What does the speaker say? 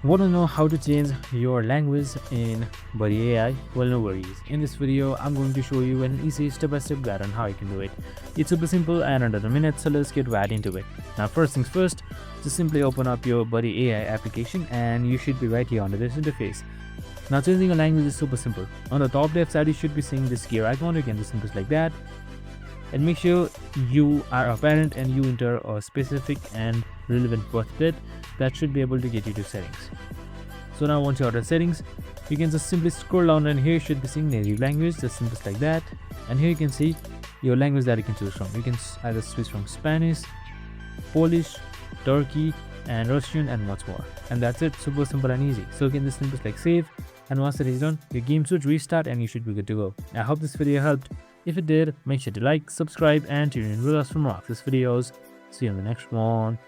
Want to know how to change your language in Buddy AI? Well, no worries. In this video, I'm going to show you an easy step-by-step guide on how you can do it. It's super simple and under a minute, so let's get right into it. Now, first things first, just simply open up your Buddy AI application and you should be right here under this interface. Now, changing a language is super simple. On the top left side, you should be seeing this gear icon. You can just simply like that. And make sure you are a parent and you enter a specific and relevant birth date. That should be able to get you to settings. So now once you're out of settings, you can just simply scroll down and here you should be seeing native language, just simply like that. And here you can see your language that you can choose from. You can either switch from Spanish, Polish, Turkey, and Russian, and much more. And that's it, super simple and easy. So you can just simply like save, and once it is done, your game should restart and you should be good to go. I hope this video helped. If it did, make sure to like, subscribe, and tune in with us for more of these videos. See you in the next one.